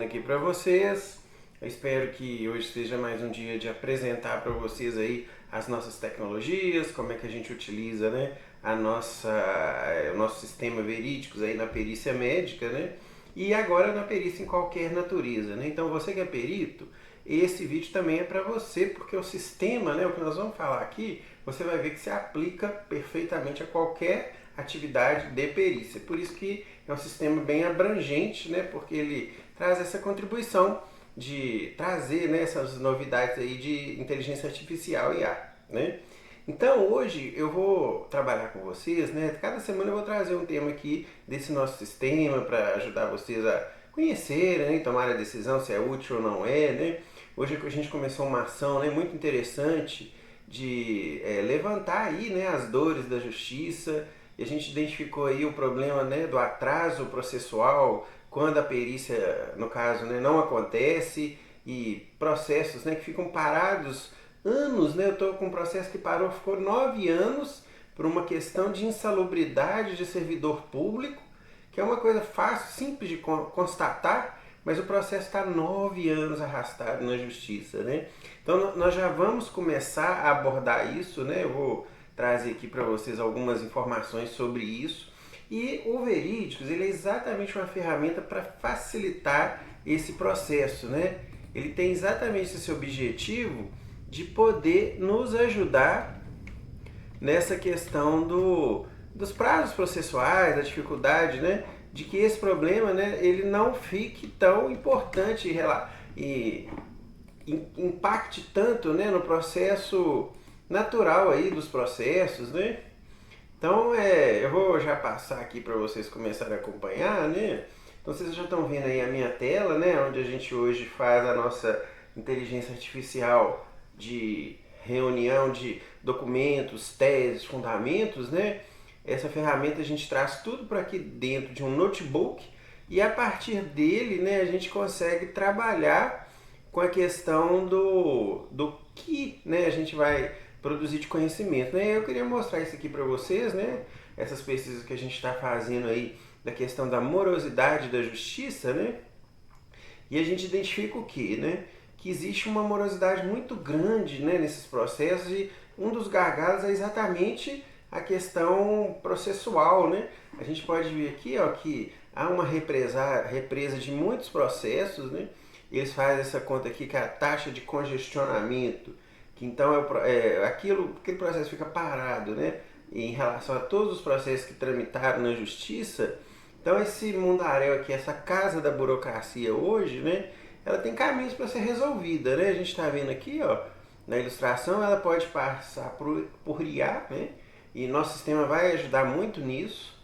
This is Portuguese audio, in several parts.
aqui para vocês. Eu espero que hoje seja mais um dia de apresentar para vocês aí as nossas tecnologias, como é que a gente utiliza, né, o nosso sistema verídicos aí na perícia médica, né, e agora na perícia em qualquer natureza, né. Então você que é perito, esse vídeo também é para você, porque o sistema, né, o que nós vamos falar aqui, você vai ver que se aplica perfeitamente a qualquer atividade de perícia. Por isso que é um sistema bem abrangente, né, porque ele traz essa contribuição de trazer, né, essas novidades aí de inteligência artificial e IA, né? Então hoje eu vou trabalhar com vocês, né? Cada semana eu vou trazer um tema aqui desse nosso sistema para ajudar vocês a conhecerem, né, e tomar a decisão se é útil ou não é, né? Hoje a gente começou uma ação, né, muito interessante de levantar aí, né, as dores da justiça, e a gente identificou aí o problema, né, do atraso processual quando a perícia, no caso, né, não acontece, e processos, né, que ficam parados anos, né? Eu estou com um processo que ficou 9 anos por uma questão de insalubridade de servidor público, que é uma coisa fácil, simples de constatar, mas o processo está 9 anos arrastado na justiça, né? Então nós já vamos começar a abordar isso, né? Eu vou trazer aqui para vocês algumas informações sobre isso. E o Verídicos, ele é exatamente uma ferramenta para facilitar esse processo, né? Ele tem exatamente esse objetivo de poder nos ajudar nessa questão dos prazos processuais, da dificuldade, né? De que esse problema, né, ele não fique tão importante e impacte tanto, né, no processo natural aí dos processos, né? Então eu vou já passar aqui para vocês começarem a acompanhar, né? Então vocês já estão vendo aí a minha tela, né? Onde a gente hoje faz a nossa inteligência artificial de reunião de documentos, teses, fundamentos, né? Essa ferramenta a gente traz tudo para aqui dentro de um notebook e a partir dele, né, a gente consegue trabalhar com a questão do que, né, a gente vai produzir de conhecimento, né? Eu queria mostrar isso aqui para vocês, né? Essas pesquisas que a gente está fazendo aí da questão da morosidade da justiça, né? E a gente identifica o que, né? Que existe uma morosidade muito grande, né, nesses processos e um dos gargalos é exatamente a questão processual, né? A gente pode ver aqui, ó, que há uma represa de muitos processos, né? Eles fazem essa conta aqui que é a taxa de congestionamento, que então aquele processo fica parado, né? Em relação a todos os processos que tramitaram na justiça. Então esse mundaréu aqui, essa casa da burocracia hoje, né? Ela tem caminhos para ser resolvida, né? A gente está vendo aqui, ó, na ilustração, ela pode passar por IA, né? E nosso sistema vai ajudar muito nisso.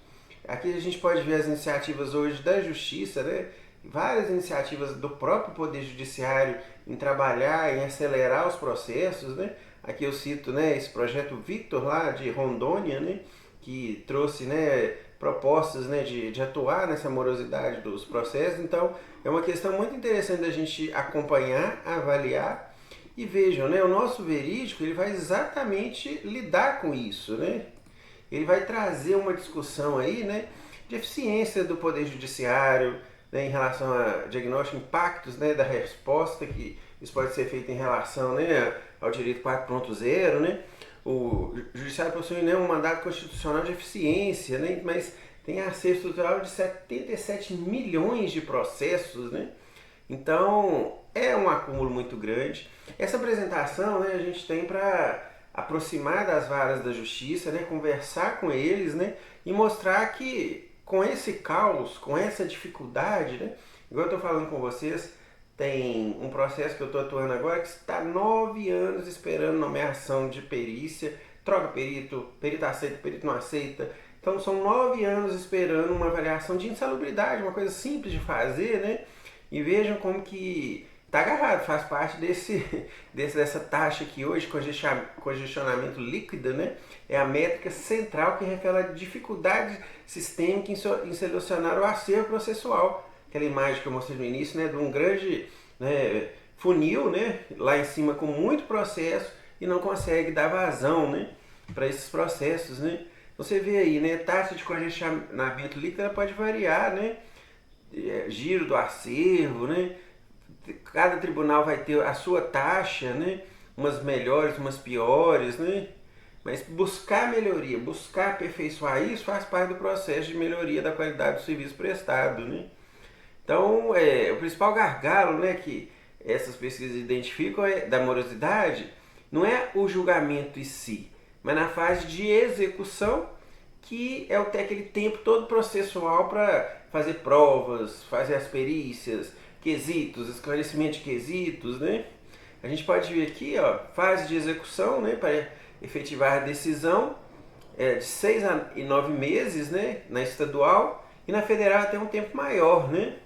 Aqui a gente pode ver as iniciativas hoje da Justiça, né? Várias iniciativas do próprio Poder Judiciário em trabalhar, em acelerar os processos, né? Aqui eu cito, né, esse projeto Victor lá de Rondônia, né? Que trouxe, né, propostas, né, de atuar nessa morosidade dos processos. Então é uma questão muito interessante da gente acompanhar, avaliar e vejam, né, o nosso verídico ele vai exatamente lidar com isso, né? Ele vai trazer uma discussão aí, né, de eficiência do Poder Judiciário, né, em relação a diagnóstico de impactos, né, da resposta, que isso pode ser feito em relação, né, ao direito 4.0, né? O Judiciário possui, né, um mandato constitucional de eficiência, né, mas tem acesso total de 77 milhões de processos, né? Então é um acúmulo muito grande. Essa apresentação, né, a gente tem para aproximar das varas da justiça, né, conversar com eles, né, e mostrar que com esse caos, com essa dificuldade, né, igual eu estou falando com vocês, tem um processo que eu estou atuando agora que está 9 anos esperando nomeação de perícia, troca perito, perito aceita, perito não aceita. Então são 9 anos esperando uma avaliação de insalubridade, uma coisa simples de fazer, né? E vejam como que está agarrado, faz parte dessa taxa que hoje, congestionamento líquido, né? É a métrica central que revela a dificuldade sistêmica em solucionar o acervo processual. Aquela imagem que eu mostrei no início, né, de um grande, né, funil, né, lá em cima com muito processo e não consegue dar vazão, né, para esses processos, né. Você vê aí, né, taxa de congestionamento líquido ela pode variar, né, giro do acervo, né? Cada tribunal vai ter a sua taxa, né? Umas melhores, umas piores, né? Mas buscar melhoria, buscar aperfeiçoar isso faz parte do processo de melhoria da qualidade do serviço prestado, né? Então, o principal gargalo, né, que essas pesquisas identificam da morosidade não é o julgamento em si, mas na fase de execução, que é aquele tempo todo processual para fazer provas, fazer as perícias, quesitos, esclarecimento de quesitos, né? A gente pode ver aqui, ó, fase de execução, né, para efetivar a decisão, de 6 e 9 meses, né, na estadual, e na federal até um tempo maior, né?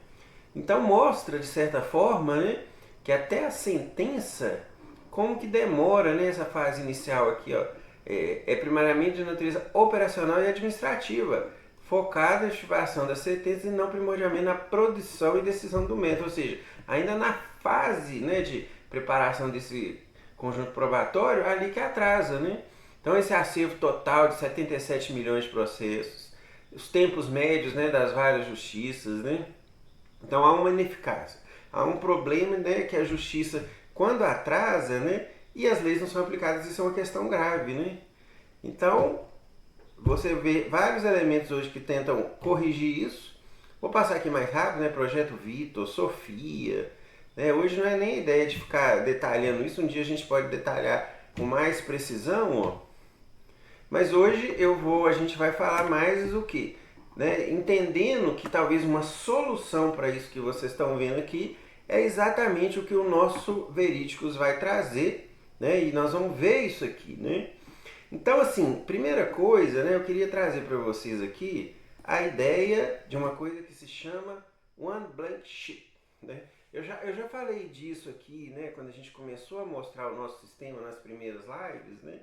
Então mostra, de certa forma, né, que até a sentença, como que demora, né, essa fase inicial aqui, ó, é primariamente de natureza operacional e administrativa, focada na estivação das sentenças e não primordialmente na produção e decisão do método, ou seja, ainda na fase, né, de preparação desse conjunto probatório, ali que atrasa, né? Então esse acervo total de 77 milhões de processos, os tempos médios, né, das várias justiças, né? Então há uma ineficácia, há um problema, né, que a justiça, quando atrasa, né, e as leis não são aplicadas, isso é uma questão grave, né? Então, você vê vários elementos hoje que tentam corrigir isso. Vou passar aqui mais rápido, né? Projeto Vitor, Sofia, né? Hoje não é nem ideia de ficar detalhando isso, um dia a gente pode detalhar com mais precisão, ó. Mas hoje a gente vai falar mais o que? Né? Entendendo que talvez uma solução para isso que vocês estão vendo aqui é exatamente o que o nosso Verídicos vai trazer, né? E nós vamos ver isso aqui, né? Então, assim, primeira coisa, né, eu queria trazer para vocês aqui a ideia de uma coisa que se chama One Blank Sheet, né? Eu já falei disso aqui, né, quando a gente começou a mostrar o nosso sistema nas primeiras lives, né,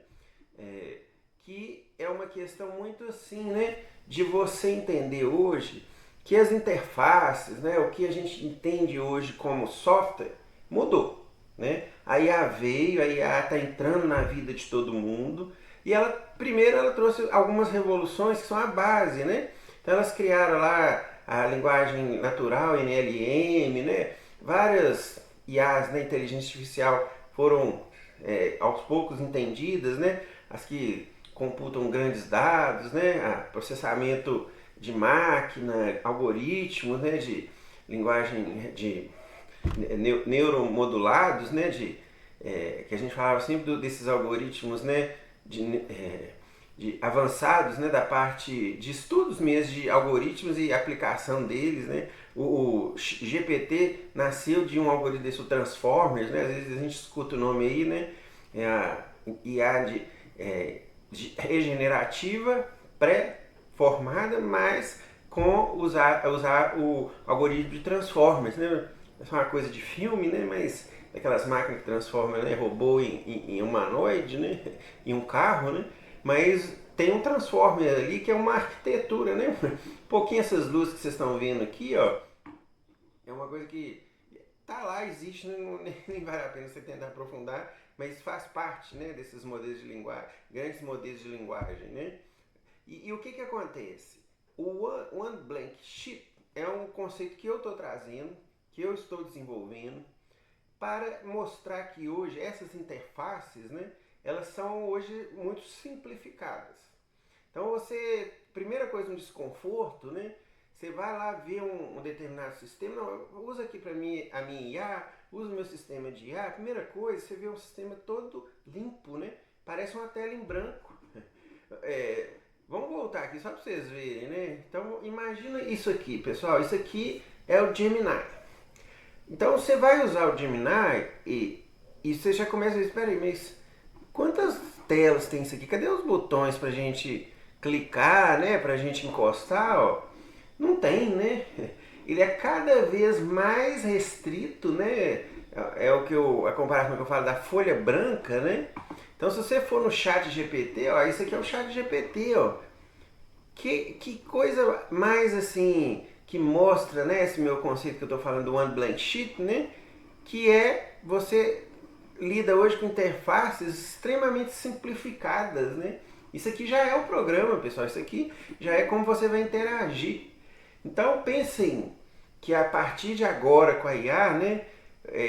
que é uma questão muito assim, né, de você entender hoje que as interfaces, né, o que a gente entende hoje como software, mudou, né? A IA veio, a IA está entrando na vida de todo mundo, e primeiro ela trouxe algumas revoluções que são a base, né? Então elas criaram lá a linguagem natural, NLM, né? Várias IAs, né, inteligência artificial, foram aos poucos entendidas, né? As que computam grandes dados, né? Processamento de máquina, algoritmos, né? De linguagem de neuromodulados, né? Que a gente falava sempre desses algoritmos, né? De avançados, né, da parte de estudos mesmo de algoritmos e aplicação deles, né? O GPT nasceu de um algoritmo desse, o Transformers, né? Às vezes a gente escuta o nome aí, né? A IA de regenerativa pré-formada, mas com usar o algoritmo de Transformers, né? Essa é uma coisa de filme, né? Mas aquelas máquinas que transformam, né, robô em humanoide, né, em um carro, né, mas tem um Transformer ali que é uma arquitetura, né, um pouquinho essas luzes que vocês estão vendo aqui, ó, é uma coisa que tá lá, existe, né, nem vale a pena você tentar aprofundar, mas faz parte, né, desses modelos de linguagem, grandes modelos de linguagem, né, e o que acontece? O One Blank Sheet é um conceito que eu estou trazendo, que eu estou desenvolvendo, para mostrar que hoje essas interfaces, né, elas são hoje muito simplificadas. Então você, primeira coisa, um desconforto, né, você vai lá ver um determinado sistema, não, usa aqui para mim a minha IA, usa o meu sistema de IA, primeira coisa, você vê um sistema todo limpo, né, parece uma tela em branco. Vamos voltar aqui só para vocês verem, né, então imagina isso aqui, pessoal, isso aqui é o Gemini. Então você vai usar o Gemini e você já começa a dizer, espera aí, mas quantas telas tem isso aqui? Cadê os botões pra gente clicar, né? Pra gente encostar, ó? Não tem, né? Ele é cada vez mais restrito, né? A comparação que eu falo da folha branca, né? Então se você for no chat GPT, ó, isso aqui é o chat GPT, ó. Que coisa mais assim, que mostra, né, esse meu conceito que eu estou falando do One Blank Sheet, né, que você lida hoje com interfaces extremamente simplificadas, né? Isso aqui já é o programa, pessoal, isso aqui já é como você vai interagir. Então pensem que a partir de agora com a IA, né,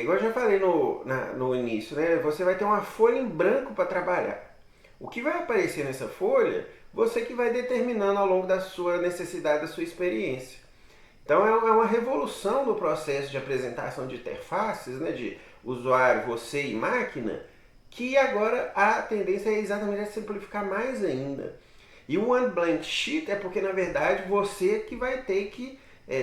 igual eu já falei no início, né, você vai ter uma folha em branco para trabalhar. O que vai aparecer nessa folha, você que vai determinando ao longo da sua necessidade, da sua experiência. Então é uma revolução no processo de apresentação de interfaces, né, de usuário, você e máquina, que agora a tendência é exatamente simplificar mais ainda. E o One Blank Sheet é porque, na verdade, você que vai ter que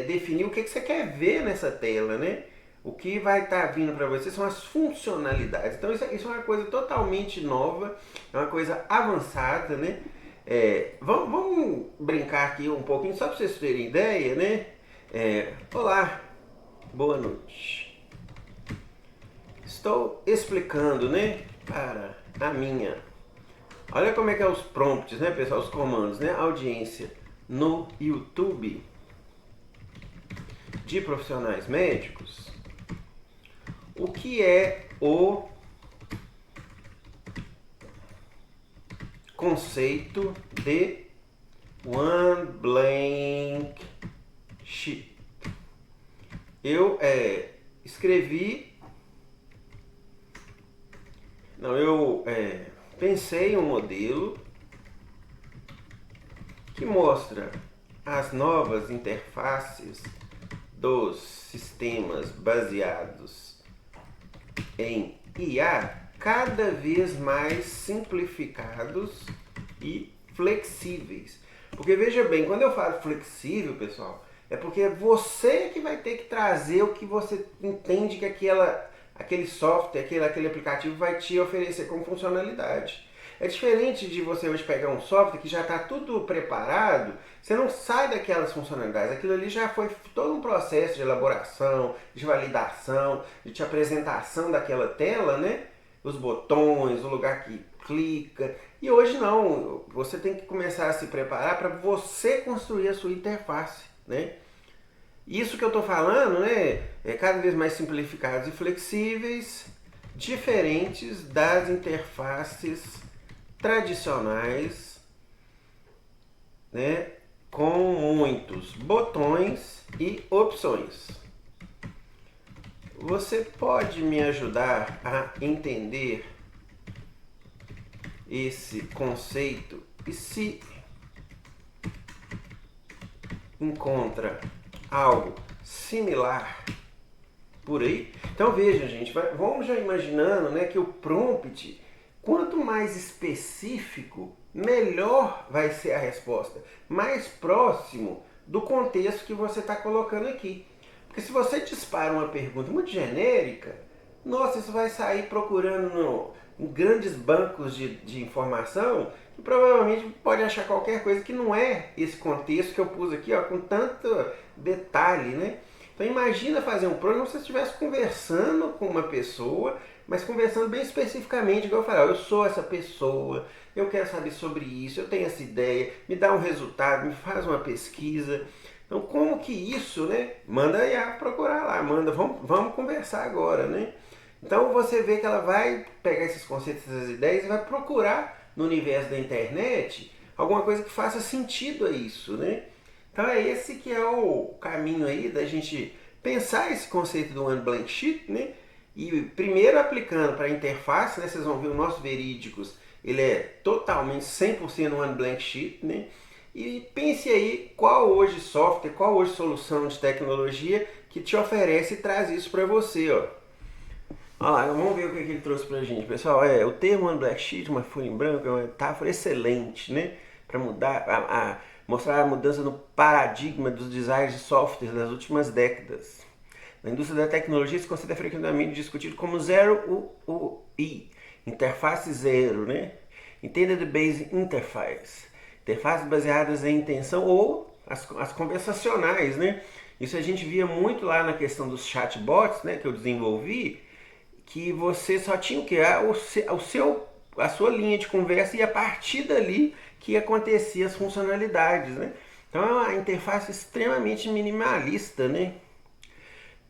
definir o que você quer ver nessa tela, né? O que vai estar vindo para você são as funcionalidades. Então isso é uma coisa totalmente nova, é uma coisa avançada, né? Vamos brincar aqui um pouquinho, só para vocês terem ideia, né? Olá, boa noite. Estou explicando, né, para a minha... Olha como é que é os prompts, né, pessoal, os comandos, né? Audiência no YouTube de profissionais médicos. O que é o conceito de One Blank Sheet? Eu escrevi... Não, eu pensei em um modelo que mostra as novas interfaces dos sistemas baseados em IA cada vez mais simplificados e flexíveis. Porque veja bem, quando eu falo flexível, pessoal, é porque é você que vai ter que trazer o que você entende que aquele software, aquele aplicativo vai te oferecer como funcionalidade. É diferente de você hoje pegar um software que já está tudo preparado, você não sai daquelas funcionalidades, aquilo ali já foi todo um processo de elaboração, de validação, de apresentação daquela tela, né? Os botões, o lugar que clica. E hoje não, você tem que começar a se preparar para você construir a sua interface, né? Isso que eu estou falando, né, é cada vez mais simplificados e flexíveis, diferentes das interfaces tradicionais, né, com muitos botões e opções. Você pode me ajudar a entender esse conceito e se encontra algo similar por aí? Então veja, gente, vamos já imaginando, né, que o prompt, quanto mais específico, melhor vai ser a resposta, mais próximo do contexto que você está colocando aqui. Porque se você dispara uma pergunta muito genérica, nossa, isso vai sair procurando em grandes bancos de informação e provavelmente pode achar qualquer coisa que não é esse contexto que eu pus aqui, ó, com tanto detalhe, né? Então imagina fazer um programa como se você estivesse conversando com uma pessoa, mas conversando bem especificamente, igual eu falei, eu sou essa pessoa, eu quero saber sobre isso, eu tenho essa ideia, me dá um resultado, me faz uma pesquisa. Então como que isso, né? Manda a IA procurar lá, vamos conversar agora, né? Então você vê que ela vai pegar esses conceitos, essas ideias e vai procurar no universo da internet alguma coisa que faça sentido a isso, né? Então é esse que é o caminho aí da gente pensar esse conceito do One Blank Sheet, né? E primeiro aplicando para a interface, né? Vocês vão ver o nosso Verídicos, ele é totalmente 100% One Blank Sheet, né? E pense aí qual hoje software, qual hoje solução de tecnologia que te oferece e traz isso para você, ó. Olha lá, vamos ver o que ele trouxe pra gente. Pessoal, o termo One Black Sheet, uma folha em branco, é uma metáfora excelente, né? Para mostrar a mudança no paradigma dos designs de software das últimas décadas. Na indústria da tecnologia, se considera frequentemente discutido como Zero UI, interface zero, né? Intended Base Interface, interfaces baseadas em intenção ou as conversacionais, né? Isso a gente via muito lá na questão dos chatbots, né, que eu desenvolvi, que você só tinha o que? A sua linha de conversa e a partir dali que acontecia as funcionalidades, né? Então é uma interface extremamente minimalista, né?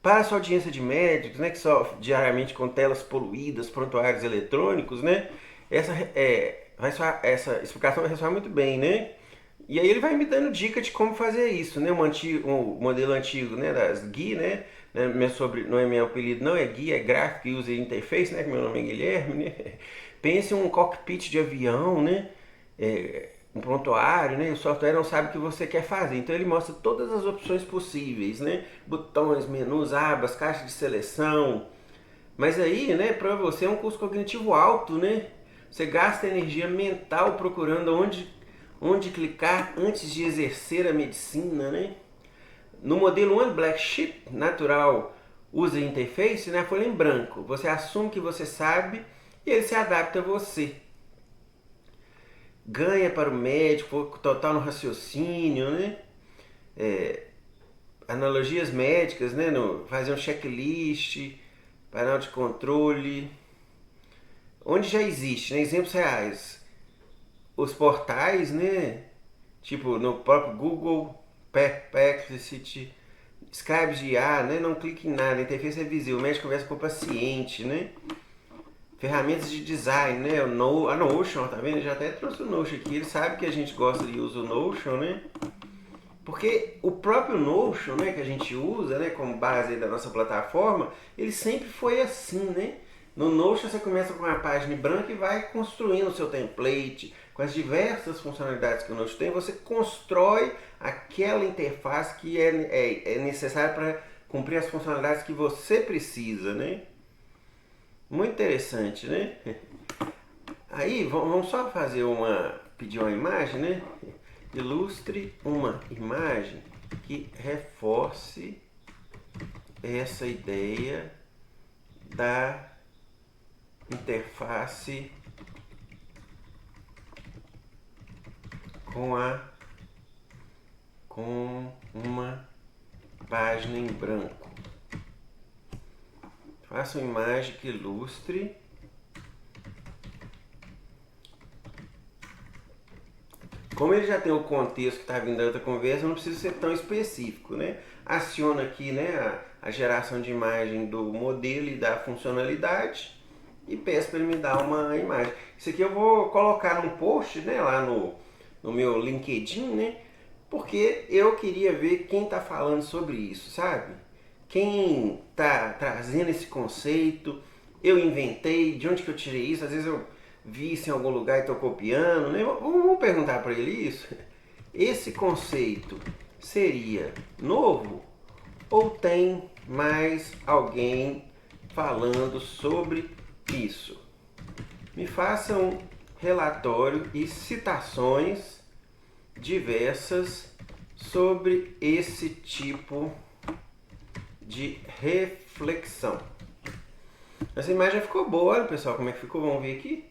Para a sua audiência de médicos, né, que sofre diariamente com telas poluídas, prontuários eletrônicos, né? Essa explicação vai ressoar muito bem, né? E aí ele vai me dando dica de como fazer isso, né? Um modelo antigo, né, das GUI, né? Não é meu apelido, não é GUI, é Graphic User Interface, né? Que meu nome é Guilherme, né? Pense em um cockpit de avião, né? Um prontuário, né? O software não sabe o que você quer fazer, então ele mostra todas as opções possíveis, né? Botões, menus, abas, caixa de seleção. Mas aí, né, para você é um custo cognitivo alto, né? Você gasta energia mental procurando onde clicar antes de exercer a medicina, né? No modelo One Black Sheep natural user interface, né, folha em branco. Você assume que você sabe e ele se adapta a você. Ganha para o médico, foco total no raciocínio, né? Analogias médicas, né? Fazer um checklist, painel de controle, onde já existe, né? Exemplos reais. Os portais, né? Tipo no próprio Google, Perplexity, Scribes de IA, né? Não clique em nada, a interface é visível, o médico conversa com o paciente, né? Ferramentas de design, né? A Notion, tá vendo? Eu já até trouxe o Notion aqui, ele sabe que a gente gosta de usar o Notion, né? Porque o próprio Notion, né, que a gente usa, né, como base da nossa plataforma, ele sempre foi assim, né? No Notion você começa com uma página branca e vai construindo o seu template, com as diversas funcionalidades que o Notion tem, você constrói aquela interface que é necessária para cumprir as funcionalidades que você precisa, né? Muito interessante, né? Aí vamos só pedir uma imagem, né? Ilustre uma imagem que reforce essa ideia da interface com uma página em branco. Faça uma imagem que ilustre Como ele já tem o contexto que está vindo da outra conversa, não precisa ser tão específico, né? Aciona aqui, né, a geração de imagem do modelo e da funcionalidade e peço para ele me dar uma imagem. Isso aqui eu vou colocar num post, né, lá no meu LinkedIn, né? Porque eu queria ver quem está falando sobre isso, sabe? Quem está trazendo esse conceito, eu inventei, de onde que eu tirei isso? Às vezes eu vi isso em algum lugar e estou copiando, né? Vamos perguntar para ele isso. Esse conceito seria novo ou tem mais alguém falando sobre isso? Me faça um relatório e citações diversas sobre esse tipo de reflexão. Essa imagem já ficou boa, olha pessoal, como é que ficou? Vamos ver aqui.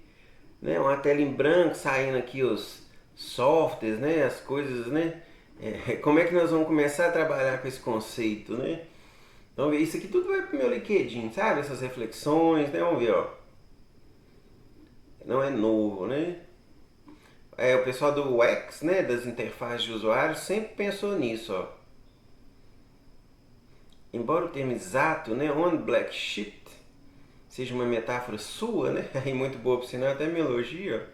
Né? Uma tela em branco, saindo aqui os softwares, né? As coisas, né? Como é que nós vamos começar a trabalhar com esse conceito, né? Então, isso aqui tudo vai pro meu LinkedIn, sabe? Essas reflexões, né? Vamos ver, ó. Não é novo, né? O pessoal do UX, né? Das interfaces de usuário, sempre pensou nisso, ó. Embora o termo exato, né? On Black Sheet, seja uma metáfora sua, né? E muito boa por sinal, até me elogia.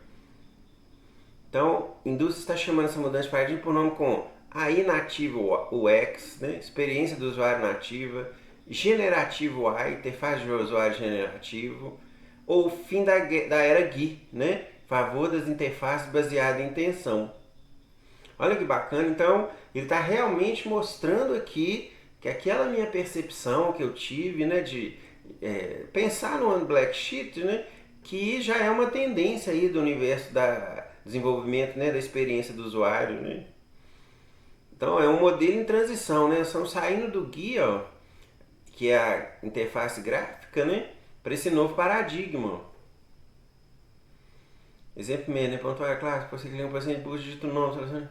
Então, a indústria está chamando essa mudança de paradigma por nome com AI nativo UX, né? Experiência do usuário nativa, generativo AI, interface de usuário generativo, ou fim da era GUI, né? Favor das interfaces baseadas em intenção. Olha que bacana, então ele está realmente mostrando aqui que aquela minha percepção que eu tive, né, de pensar no Black Sheet, né, que já é uma tendência aí do universo da desenvolvimento, né, da experiência do usuário, né. Então é um modelo em transição, né, estamos saindo do guia, ó, que é a interface gráfica, né, para esse novo paradigma. Exemplo mesmo, né, prontuário clássico, você que lê um paciente, busca, digita o nome, né?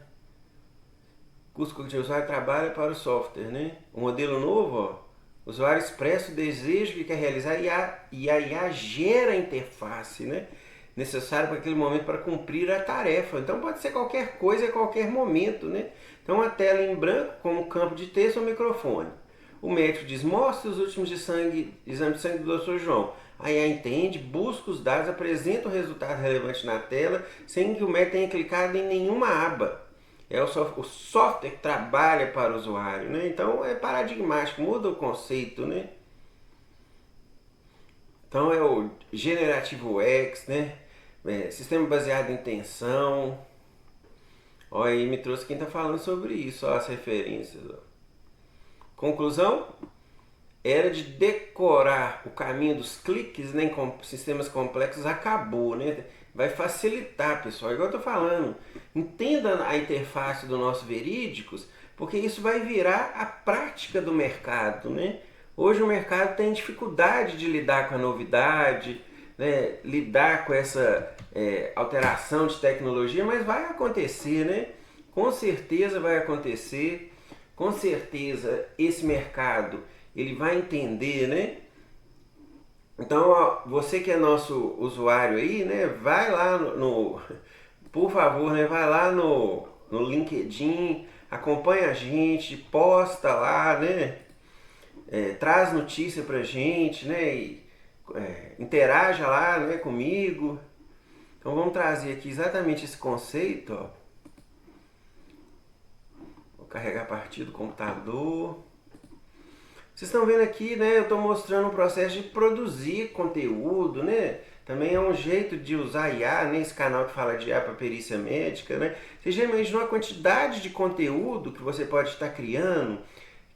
Custo cognitivo, o usuário trabalha para o software, né? O modelo novo, ó, o usuário expressa o desejo que quer realizar e a IA gera a interface, né? Necessária para aquele momento para cumprir a tarefa. Então pode ser qualquer coisa a qualquer momento, né? Então uma tela em branco com um campo de texto ou microfone. O médico diz, mostre os últimos exame de sangue do Dr. João. A IA entende, busca os dados, apresenta o resultado relevante na tela, sem que o médico tenha clicado em nenhuma aba. É o software que trabalha para o usuário, né? Então é paradigmático, muda o conceito, né? Então é o generativo X, né? Sistema baseado em tensão. Olha aí, me trouxe quem está falando sobre isso, ó, as referências. Ó. Conclusão? Era de decorar o caminho dos cliques, né, em sistemas complexos acabou, né? Vai facilitar, pessoal. Igual eu tô falando, entenda a interface do nosso Verídicos, porque isso vai virar a prática do mercado, né? Hoje o mercado tem dificuldade de lidar com a novidade, né? Lidar com essa alteração de tecnologia, mas vai acontecer, né? Com certeza vai acontecer. Com certeza esse mercado ele vai entender, né? Então, ó, você que é nosso usuário aí, né? Vai lá por favor, né? Vai lá no LinkedIn, acompanha a gente, posta lá, né? Traz notícia pra gente, né? E interaja lá, né? Comigo. Então vamos trazer aqui exatamente esse conceito, ó. Vou carregar a partir do computador. Vocês estão vendo aqui, né? Eu estou mostrando o processo de produzir conteúdo, né? Também é um jeito de usar IA, né? Esse canal que fala de IA para perícia médica, né? Você já imaginou a quantidade de conteúdo que você pode estar criando,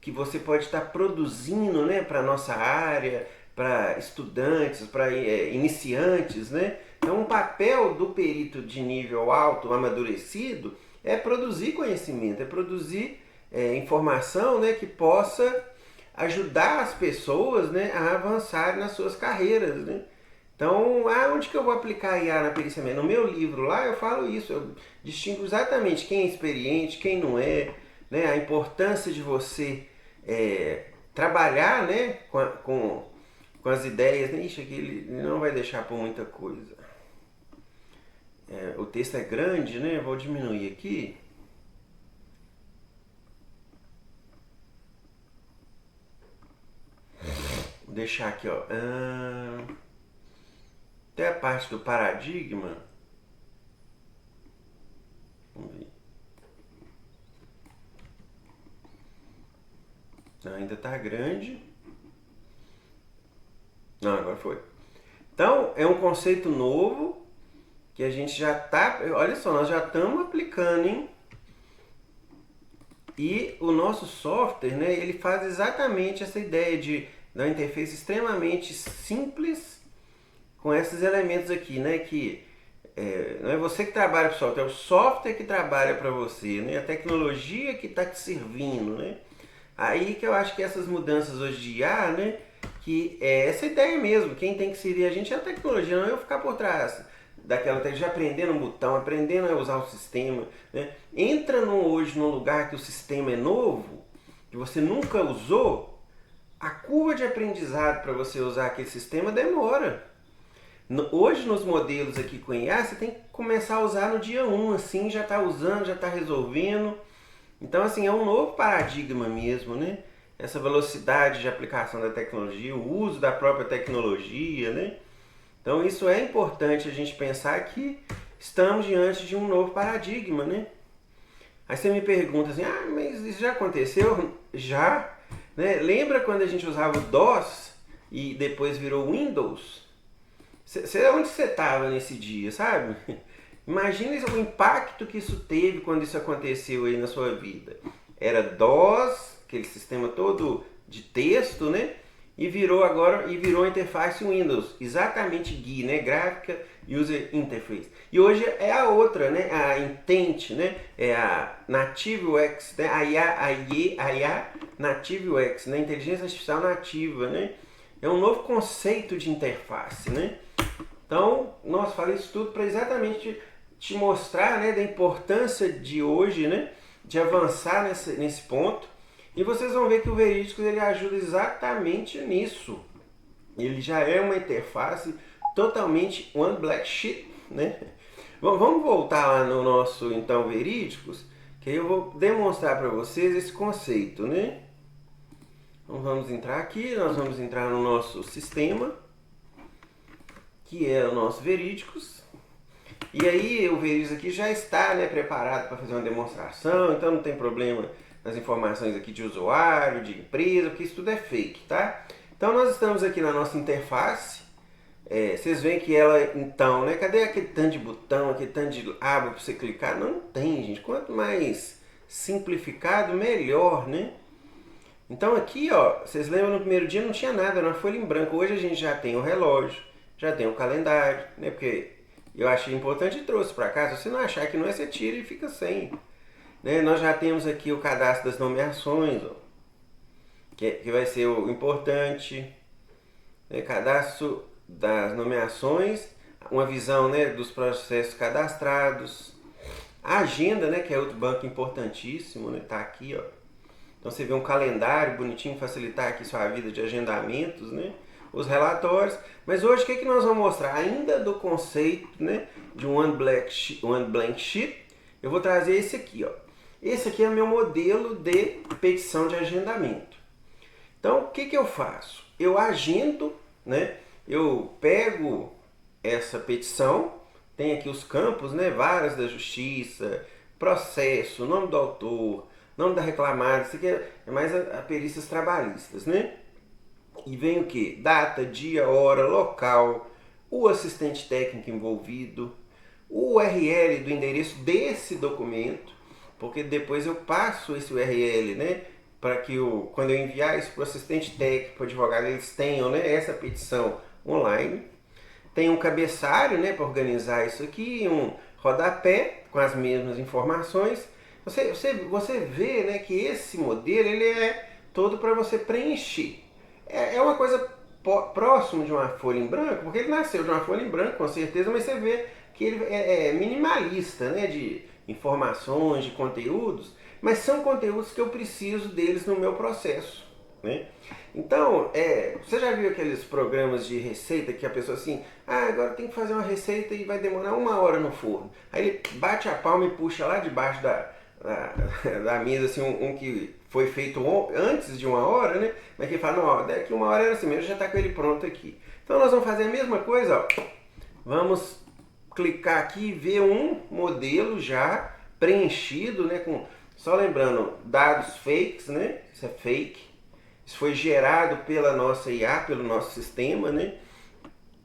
que você pode estar produzindo, né? Para a nossa área, para estudantes, para iniciantes, né? Então, o papel do perito de nível alto, amadurecido, é produzir conhecimento, é produzir informação, né? Que possa ajudar as pessoas, né, a avançarem nas suas carreiras, né? Então, onde que eu vou aplicar a IA na perícia médica? No meu livro lá eu falo isso, eu distingo exatamente quem é experiente, quem não é, né? A importância de você trabalhar, né, com as ideias, né? Ixi, aqui ele não vai deixar por muita coisa. O texto é grande, né? Eu vou diminuir aqui. Vou deixar aqui, ó. Até a parte do paradigma. Vamos ver. Não, ainda tá grande. Não, agora foi. Então, é um conceito novo que a gente já tá... Olha só, nós já estamos aplicando, hein? E o nosso software, né, ele faz exatamente essa ideia de uma interface extremamente simples com esses elementos aqui, né, que não é você que trabalha para o software, é o software que trabalha para você, né, a tecnologia que está te servindo, né. Aí que eu acho que essas mudanças hoje de IA, né, que é essa ideia mesmo, quem tem que servir a gente é a tecnologia, não é eu ficar por trás daquela tecnologia, aprendendo um botão, aprendendo a usar o sistema, né? Entra hoje num lugar que o sistema é novo, que você nunca usou, a curva de aprendizado para você usar aquele sistema demora. Hoje nos modelos aqui com IA, você tem que começar a usar no dia 1, assim, já está usando, já está resolvendo. Então, assim, é um novo paradigma mesmo, né? Essa velocidade de aplicação da tecnologia, o uso da própria tecnologia, né? Então isso é importante a gente pensar que estamos diante de um novo paradigma, né? Aí você me pergunta assim, mas isso já aconteceu? Já, né? Lembra quando a gente usava o DOS e depois virou Windows? Onde você estava nesse dia, sabe? Imagina o impacto que isso teve quando isso aconteceu aí na sua vida. Era DOS, aquele sistema todo de texto, né? E virou a interface Windows, exatamente GUI, né? Gráfica User Interface. E hoje é a outra, né? A Intent, né? É a Native UX, né? A IA Native UX, né? Inteligência Artificial Nativa, né? É um novo conceito de interface, né? Então, nós falamos isso tudo para exatamente te mostrar, né, da importância de hoje, né? De avançar nesse ponto. E vocês vão ver que o Verídicos ele ajuda exatamente nisso. Ele já é uma interface totalmente one black sheet, né? Vamos voltar lá no nosso então Verídicos, que aí eu vou demonstrar para vocês esse conceito, né? Então vamos entrar aqui, nós vamos entrar no nosso sistema, que é o nosso Verídicos. E aí o Verizo aqui já está, né, preparado para fazer uma demonstração, então não tem problema nas informações aqui de usuário, de empresa, porque isso tudo é fake, tá? Então nós estamos aqui na nossa interface. Vocês veem que ela, então, né? Cadê aquele tanto de botão, aquele tanto de aba para você clicar? Não tem, gente. Quanto mais simplificado, melhor, né? Então aqui, ó, vocês lembram no primeiro dia não tinha nada, era uma folha em branco. Hoje a gente já tem o relógio, já tem o calendário, né? Porque eu achei importante e trouxe para cá. Se você não achar que não é, você tira e fica sem. Né? Nós já temos aqui o cadastro das nomeações, ó, que vai ser o importante. Né? Cadastro das nomeações, uma visão, né, dos processos cadastrados, a agenda, né, que é outro banco importantíssimo, né, tá aqui, ó. Então você vê um calendário bonitinho, facilitar aqui sua vida de agendamentos, né, os relatórios. Mas hoje o que nós vamos mostrar? Ainda do conceito, né, de um One Blank Sheet, eu vou trazer esse aqui, ó. Esse aqui é o meu modelo de petição de agendamento. Então o que eu faço? Eu agendo, né? Eu pego essa petição, tem aqui os campos, né? Varas da Justiça, processo, nome do autor, nome da reclamada, isso aqui é mais a perícias trabalhistas, né? E vem o que? Data, dia, hora, local, o assistente técnico envolvido, o URL do endereço desse documento, porque depois eu passo esse URL, né? Para que quando eu enviar isso para o assistente técnico, para o advogado, eles tenham, né, essa petição online. Tem um cabeçalho, né, para organizar isso aqui, um rodapé com as mesmas informações. Você vê, né, que esse modelo ele é todo para você preencher. É uma coisa próximo de uma folha em branco, porque ele nasceu de uma folha em branco, com certeza, mas você vê que ele é minimalista, né, de informações, de conteúdos, mas são conteúdos que eu preciso deles no meu processo, né? Então, você já viu aqueles programas de receita que a pessoa assim, agora tem que fazer uma receita e vai demorar 1 hora no forno. Aí ele bate a palma e puxa lá debaixo da mesa, assim, um que foi feito antes de 1 hora, né? Mas que fala, não, ó, daqui 1 hora era assim mesmo, já está com ele pronto aqui. Então nós vamos fazer a mesma coisa, ó. Vamos clicar aqui e ver um modelo já preenchido, né? Só lembrando, dados fakes, né? Isso é fake. Isso foi gerado pela nossa IA, pelo nosso sistema, né?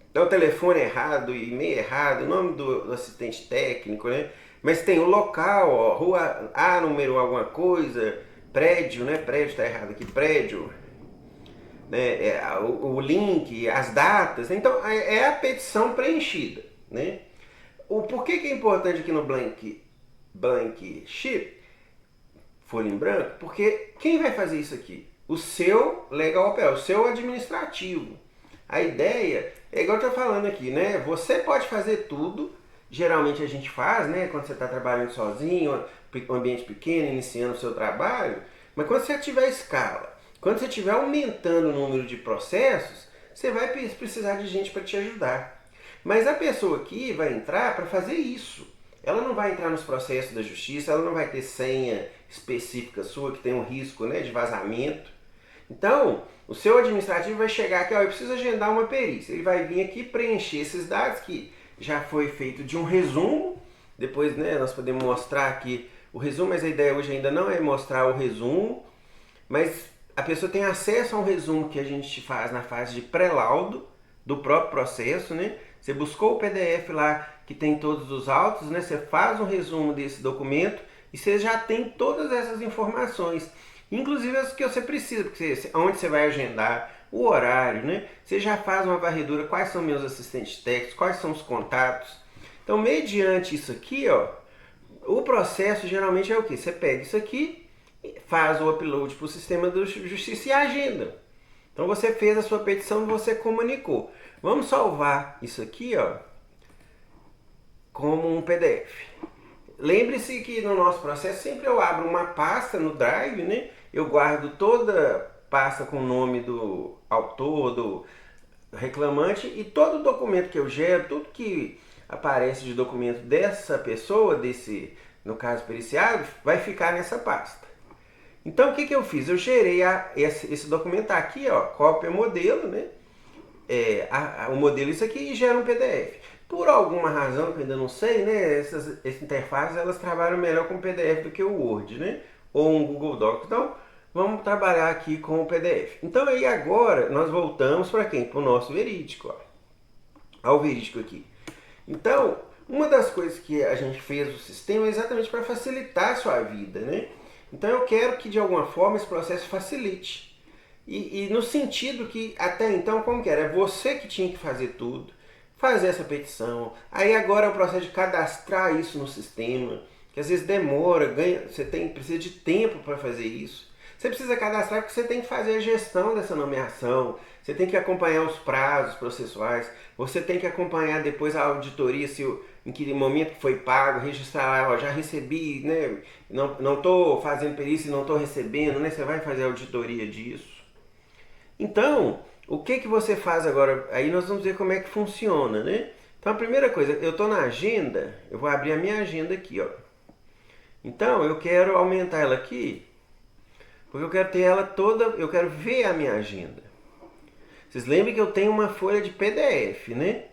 Então o telefone errado, e-mail errado, o nome do assistente técnico, né? Mas tem o local, ó, rua A, número alguma coisa, prédio, né? Prédio está errado aqui, prédio, né? O link, as datas. Então é a petição preenchida, né? Por que é importante aqui no Blank Sheet, folha em branco? Porque quem vai fazer isso aqui? O seu legal operator, o seu administrativo. A ideia é igual eu estou falando aqui, né? Você pode fazer tudo. Geralmente a gente faz, né? Quando você está trabalhando sozinho, um ambiente pequeno, iniciando o seu trabalho. Mas quando você tiver escala, quando você estiver aumentando o número de processos, você vai precisar de gente para te ajudar. Mas a pessoa aqui vai entrar para fazer isso. Ela não vai entrar nos processos da justiça, ela não vai ter senha específica sua que tem um risco, né, de vazamento. Então, o seu administrativo vai chegar aqui, ó, eu preciso agendar uma perícia. Ele vai vir aqui preencher esses dados que já foi feito de um resumo. Depois, né, nós podemos mostrar aqui o resumo, mas a ideia hoje ainda não é mostrar o resumo. Mas a pessoa tem acesso a um resumo que a gente faz na fase de pré-laudo do próprio processo, né? Você buscou o PDF lá que tem todos os autos, né? Você faz um resumo desse documento e você já tem todas essas informações. Inclusive as que você precisa, porque onde você vai agendar, o horário, né? Você já faz uma varredura, quais são meus assistentes técnicos, quais são os contatos. Então, mediante isso aqui, ó, o processo geralmente é o quê? Você pega isso aqui, faz o upload para o sistema da justiça e agenda. Então você fez a sua petição, você comunicou. Vamos salvar isso aqui, ó, como um PDF. Lembre-se que no nosso processo sempre eu abro uma pasta no Drive, né? Eu guardo toda pasta com o nome do autor, do reclamante, e todo documento que eu gero, tudo que aparece de documento dessa pessoa, no caso periciado, vai ficar nessa pasta. Então o que eu fiz? Eu gerei esse documento aqui, ó, cópia modelo, né? O modelo isso aqui, e gera um PDF. Por alguma razão que eu ainda não sei, né? Essas interfaces elas trabalham melhor com o PDF do que o Word, né? Ou um Google Docs. Então, vamos trabalhar aqui com o PDF. Então, aí agora nós voltamos para quem? Para o nosso verídico, ó. Ao verídico aqui. Então, uma das coisas que a gente fez no sistema é exatamente para facilitar a sua vida, né? Então, eu quero que de alguma forma esse processo facilite. E no sentido que até então, como que era? É você que tinha que fazer tudo, fazer essa petição. Aí agora é o processo de cadastrar isso no sistema, que às vezes demora, precisa de tempo para fazer isso. Você precisa cadastrar porque você tem que fazer a gestão dessa nomeação, você tem que acompanhar os prazos processuais, você tem que acompanhar depois a auditoria, em que momento que foi pago, registrar, ó, já recebi, né? Não estou fazendo perícia e não estou recebendo, né? Você vai fazer a auditoria disso. Então, o que você faz agora? Aí nós vamos ver como é que funciona, né? Então, a primeira coisa, eu estou na agenda, eu vou abrir a minha agenda aqui, ó. Então, eu quero aumentar ela aqui, porque eu quero ter ela toda, eu quero ver a minha agenda. Vocês lembram que eu tenho uma folha de PDF, né?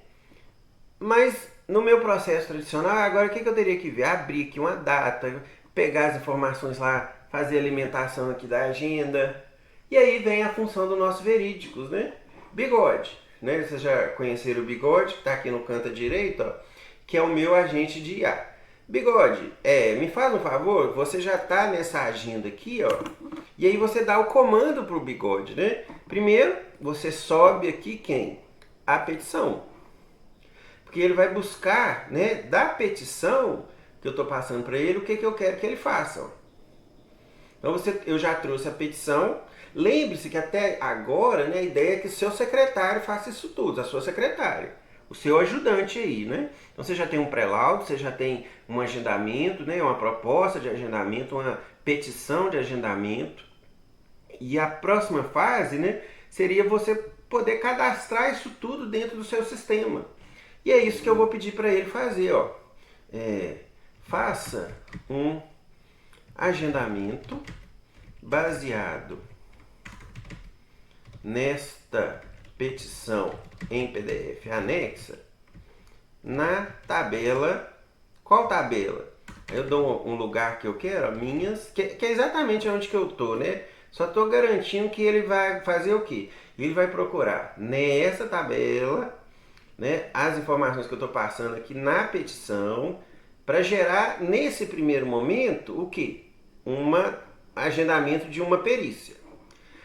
Mas no meu processo tradicional, agora o que eu teria que ver? Abrir aqui uma data, pegar as informações lá, fazer a alimentação aqui da agenda. E aí vem a função do nosso verídicos, né? Bigode, né? Vocês já conheceram o Bigode, que está aqui no canto direito, ó, que é o meu agente de IA. Bigode, me faz um favor, você já está nessa agenda aqui, ó, e aí você dá o comando para o Bigode, né? Primeiro, você sobe aqui quem? A petição. Porque ele vai buscar, né, da petição que eu estou passando para ele, o que eu quero que ele faça. Ó. Então eu já trouxe a petição. Lembre-se que até agora, né, a ideia é que o seu secretário faça isso tudo, a sua secretária, o seu ajudante aí, né? Então você já tem um pré-laudo, você já tem um agendamento, né, uma proposta de agendamento, uma petição de agendamento. E a próxima fase, né, seria você poder cadastrar isso tudo dentro do seu sistema. E é isso que eu vou pedir para ele fazer, ó. Faça um agendamento baseado nesta petição em PDF anexa na tabela. Qual tabela? Eu dou um lugar que eu quero, minhas, que é exatamente onde que eu tô, né? Só estou garantindo que ele vai fazer o quê? Ele vai procurar nessa tabela, né, as informações que eu estou passando aqui na petição, para gerar nesse primeiro momento o quê? Um agendamento de uma perícia.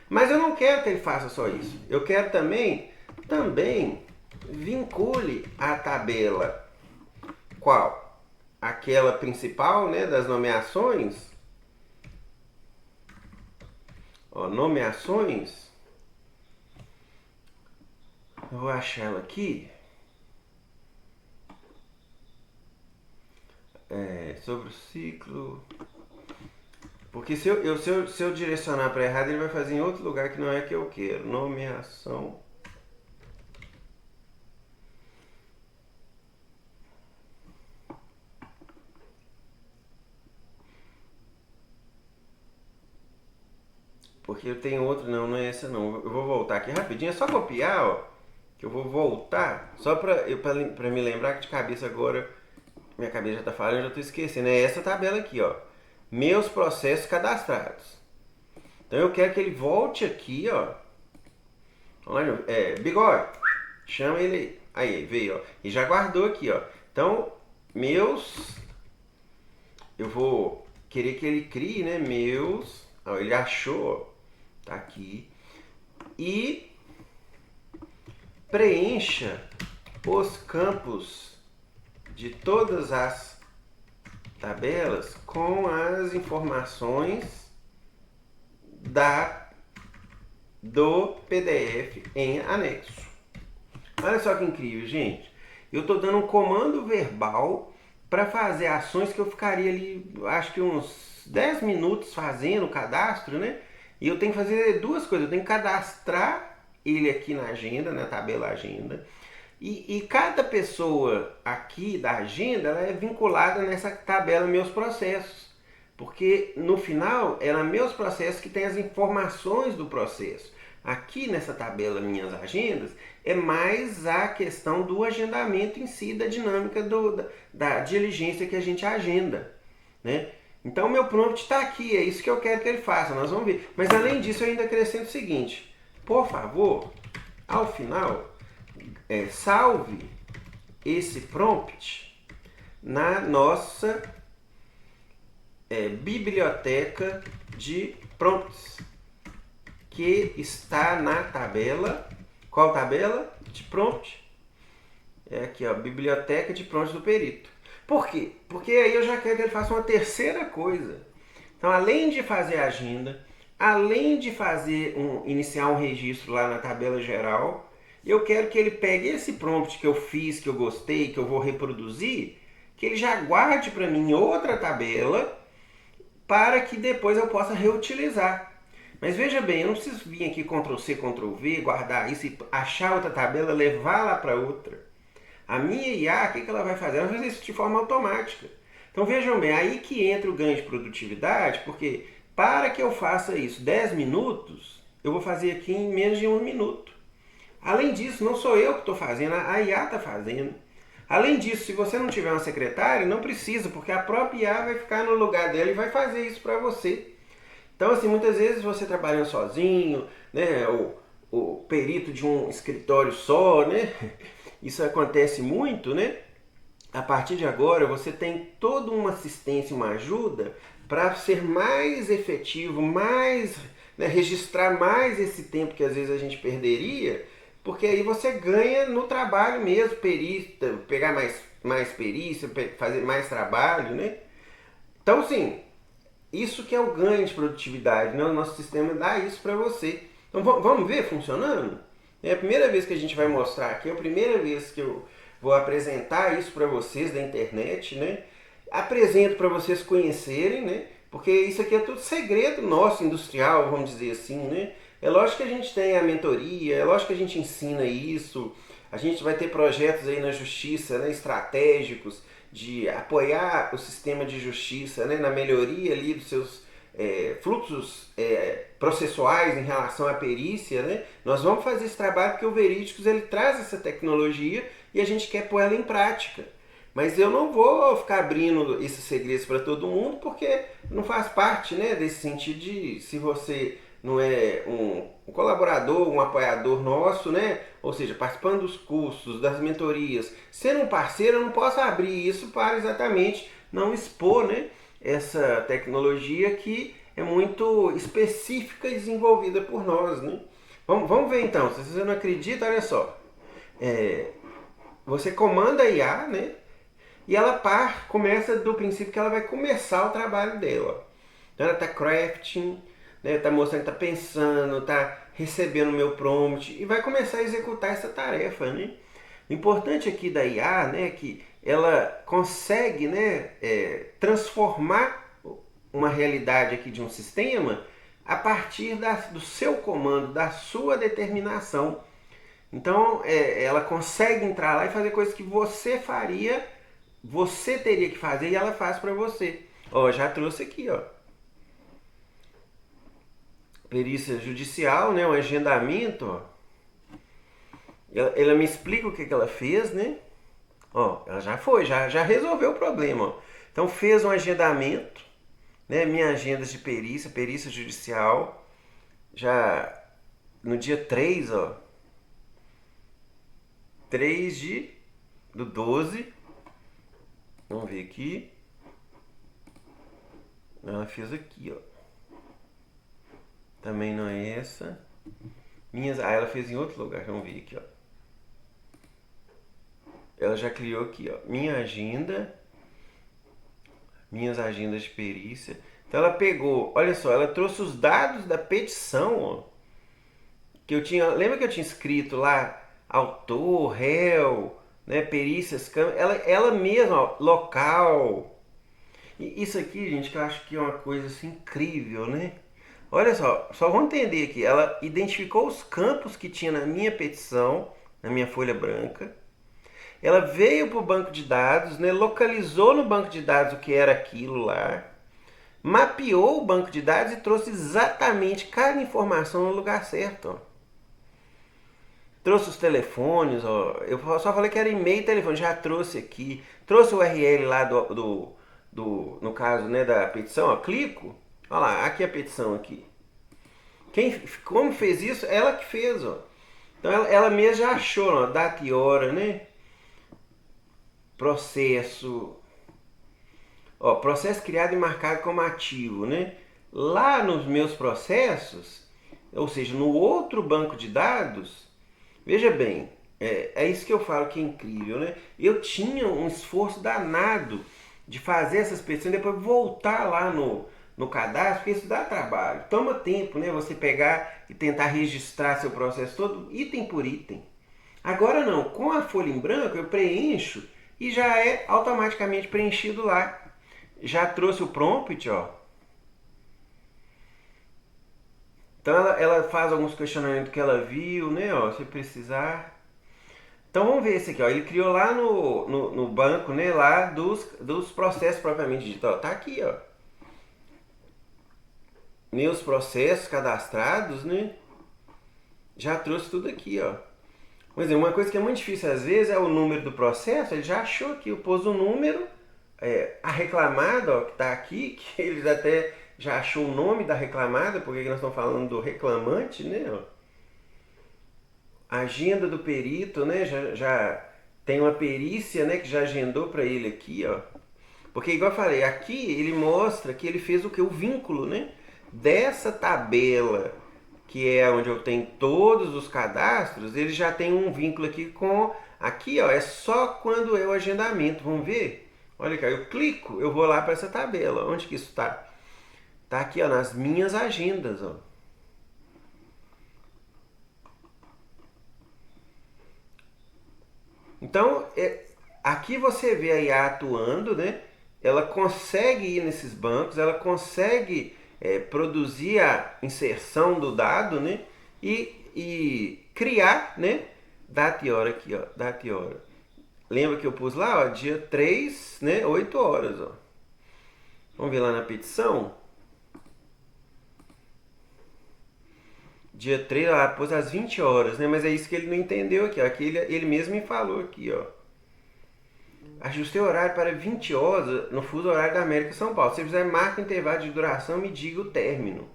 Mas eu não quero que ele faça só isso. Eu quero também vincule a tabela. Qual? Aquela principal, né, das nomeações. Ó, nomeações. Eu vou achar ela aqui. Sobre o ciclo. Porque se eu direcionar para errado, ele vai fazer em outro lugar que não é que eu quero. Nomeação. Porque eu tenho outro, não é essa não. Eu vou voltar aqui rapidinho, é só copiar, ó. Que eu vou voltar, só para me lembrar que de cabeça agora, minha cabeça já tá falando, eu já tô esquecendo. É essa tabela aqui, ó. Meus processos cadastrados. Então eu quero que ele volte aqui, ó. Olha, Bigode, chama ele aí. Aí, veio, ó. E já guardou aqui, ó. Então, eu vou querer que ele crie, né? Ó, ele achou, ó. Tá aqui. E preencha os campos de todas as tabelas com as informações do PDF em anexo. Olha só que incrível, gente. Eu estou dando um comando verbal para fazer ações que eu ficaria ali, acho que uns 10 minutos fazendo o cadastro, né? E eu tenho que fazer duas coisas. Eu tenho que cadastrar ele aqui na agenda, na tabela agenda. E cada pessoa aqui da agenda, ela é vinculada nessa tabela meus processos. Porque no final, é meus processos que tem as informações do processo. Aqui nessa tabela Minhas Agendas, é mais a questão do agendamento em si, da dinâmica da diligência que a gente agenda, né? Então meu prompt está aqui, é isso que eu quero que ele faça, nós vamos ver. Mas além disso eu ainda acrescento o seguinte, por favor, ao final, salve esse prompt na nossa biblioteca de prompts, que está na tabela. Qual tabela? De prompt. É aqui, ó, biblioteca de prompts do perito. Por quê? Porque aí eu já quero que ele faça uma terceira coisa. Então, além de fazer a agenda, além de iniciar um registro lá na tabela geral, eu quero que ele pegue esse prompt que eu fiz, que eu gostei, que eu vou reproduzir, que ele já guarde para mim em outra tabela, para que depois eu possa reutilizar. Mas veja bem, eu não preciso vir aqui Ctrl+C, Ctrl+V, guardar isso e achar outra tabela, levar lá para outra. A minha IA, o que ela vai fazer? Ela vai fazer isso de forma automática. Então vejam bem, aí que entra o ganho de produtividade, porque para que eu faça isso 10 minutos, eu vou fazer aqui em menos de 1 minuto. Além disso, não sou eu que estou fazendo, a IA está fazendo. Além disso, se você não tiver uma secretária, não precisa, porque a própria IA vai ficar no lugar dela e vai fazer isso para você. Então, assim, muitas vezes você trabalhando sozinho, né, o perito de um escritório só, né, isso acontece muito, né? A partir de agora, você tem toda uma assistência, uma ajuda para ser mais efetivo, mais, né, registrar mais esse tempo que às vezes a gente perderia, porque aí você ganha no trabalho mesmo, perícia, pegar mais perícia, fazer mais trabalho, né? Então, sim, isso que é o ganho de produtividade, né? O nosso sistema dá isso para você. Então vamos ver funcionando? É a primeira vez que a gente vai mostrar aqui, é a primeira vez que eu vou apresentar isso para vocês da internet, né? Apresento para vocês conhecerem, né? Porque isso aqui é tudo segredo nosso, industrial, vamos dizer assim, né? É lógico que a gente tem a mentoria, é lógico que a gente ensina isso, a gente vai ter projetos aí na justiça, né, estratégicos, de apoiar o sistema de justiça, né, na melhoria ali dos seus fluxos processuais em relação à perícia, né? Nós vamos fazer esse trabalho porque o Verídicos ele traz essa tecnologia e a gente quer pôr ela em prática. Mas eu não vou ficar abrindo esses segredos para todo mundo porque não faz parte, né, desse sentido de se você não é um colaborador, um apoiador nosso, né? Ou seja, participando dos cursos, das mentorias, sendo um parceiro, eu não posso abrir isso para exatamente não expor, né, essa tecnologia que é muito específica e desenvolvida por nós, né? Vamos ver então, se você não acredita, olha só. Você comanda a IA, né? E ela começa do princípio que ela vai começar o trabalho dela. Então ela está crafting, né? Está mostrando que está pensando, está recebendo o meu prompt e vai começar a executar essa tarefa, né? O importante aqui da IA, né, é que ela consegue, né, transformar uma realidade aqui de um sistema a partir do seu comando, da sua determinação. Então ela consegue entrar lá e fazer coisas que você faria, você teria que fazer e ela faz para você. Ó, já trouxe aqui, ó. Perícia judicial, né, um agendamento, ó. Ela me explica o que ela fez, né? Ó, ela já resolveu o problema, ó. Então fez um agendamento, né? Minha agenda de perícia judicial, já no dia 3, ó. 3 do 12. Vamos ver aqui. Ela fez aqui, ó. Também não é essa. Ela fez em outro lugar, vamos ver aqui, ó. Ela já criou aqui, ó, minha agenda, minhas agendas de perícia. Então ela pegou, olha só, ela trouxe os dados da petição, ó, que eu tinha, lembra que eu tinha escrito lá, autor, réu, né, perícias, ela mesma, ó, local. E isso aqui, gente, que eu acho que é uma coisa assim, incrível, né? Olha só vamos entender aqui, ela identificou os campos que tinha na minha petição, na minha folha branca. Ela veio para o banco de dados, né, localizou no banco de dados o que era aquilo lá, mapeou o banco de dados e trouxe exatamente cada informação no lugar certo. Ó. Trouxe os telefones, ó. Eu só falei que era e-mail e telefone, já trouxe aqui. Trouxe o URL lá no caso, né, da petição, ó. Clico. Olha lá, aqui a petição aqui. Como fez isso? Ela que fez, ó. Então ela mesma já achou, ó, data e hora, né? Processo. Ó, processo criado e marcado como ativo, né? Lá nos meus processos, ou seja, no outro banco de dados, veja bem, é isso que eu falo que é incrível, né? Eu tinha um esforço danado de fazer essas petições e depois voltar lá no cadastro, porque isso dá trabalho. Toma tempo, né? Você pegar e tentar registrar seu processo todo, item por item. Agora não, com a folha em branco eu preencho e já é automaticamente preenchido lá. Já trouxe o prompt, ó. Então ela faz alguns questionamentos que ela viu, né? Ó, se precisar. Então vamos ver esse aqui, ó. Ele criou lá no banco, né? Lá dos processos propriamente dito. Ó, tá aqui, ó. Meus processos cadastrados, né? Já trouxe tudo aqui, ó. Por exemplo, uma coisa que é muito difícil às vezes é o número do processo. Ele já achou aqui, pôs o número, a reclamada, ó, que tá aqui, que eles até já achou o nome da reclamada, porque nós estamos falando do reclamante, né? Ó. Agenda do perito, né? Já tem uma perícia, né? Que já agendou para ele aqui, ó. Porque igual eu falei, aqui ele mostra que ele fez o que? O vínculo, né? Dessa tabela, que é onde eu tenho todos os cadastros, ele já tem um vínculo aqui com... Aqui, ó, é só quando é o agendamento. Vamos ver? Olha aqui, eu clico, eu vou lá para essa tabela. Onde que isso está? Tá aqui, ó, nas minhas agendas, ó. Então, aqui você vê a IA atuando, né? Ela consegue ir nesses bancos, ela consegue produzir a inserção do dado, né? E criar, né? Data e hora aqui, ó. Data e hora. Lembra que eu pus lá, ó, dia 3, né? 8 horas, ó. Vamos ver lá na petição. Dia 3, ela pôs às 20 horas, né? Mas é isso que ele não entendeu aqui, ó. Aqui ele mesmo me falou aqui, ó. Ajustei o horário para 20 horas no fuso horário da América São Paulo. Se fizer marca o intervalo de duração, me diga o término.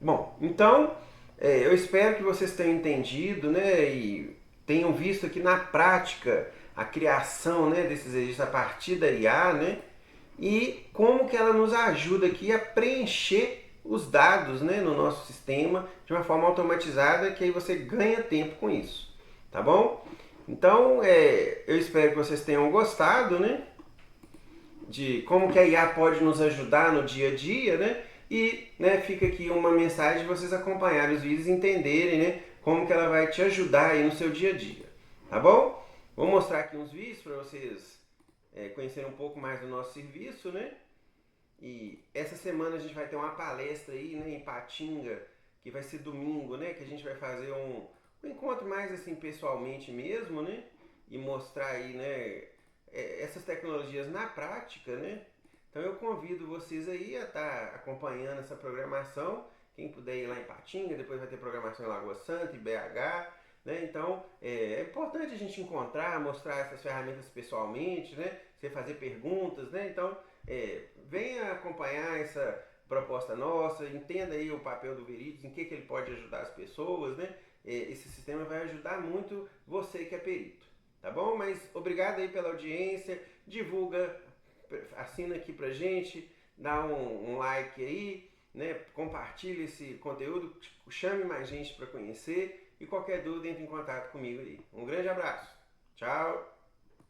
Bom, então eu espero que vocês tenham entendido, né, e tenham visto aqui na prática a criação, né, desses registros a partir da IA, né, e como que ela nos ajuda aqui a preencher os dados, né, no nosso sistema de uma forma automatizada, que aí você ganha tempo com isso, tá bom? Então, eu espero que vocês tenham gostado, né, de como que a IA pode nos ajudar no dia a dia, né? E, né, fica aqui uma mensagem de vocês acompanharem os vídeos e entenderem, né, como que ela vai te ajudar aí no seu dia a dia, tá bom? Vou mostrar aqui uns vídeos para vocês conhecerem um pouco mais do nosso serviço, né? E essa semana a gente vai ter uma palestra aí, né, em Patinga, que vai ser domingo, né? Que a gente vai fazer um encontro mais assim pessoalmente mesmo, né? E mostrar aí, né, essas tecnologias na prática, né? Então eu convido vocês aí a estar acompanhando essa programação. Quem puder ir lá em Patinga, depois vai ter programação em Lagoa Santa e BH. Né? Então é importante a gente encontrar, mostrar essas ferramentas pessoalmente, né? Você fazer perguntas, né? Então venha acompanhar essa proposta nossa, entenda aí o papel do Veridius, em que ele pode ajudar as pessoas, né? Esse sistema vai ajudar muito você que é perito, tá bom? Mas obrigado aí pela audiência, divulga, assina aqui pra gente, dá um like aí, né? Compartilha esse conteúdo, chame mais gente para conhecer e qualquer dúvida entre em contato comigo aí. Um grande abraço, tchau!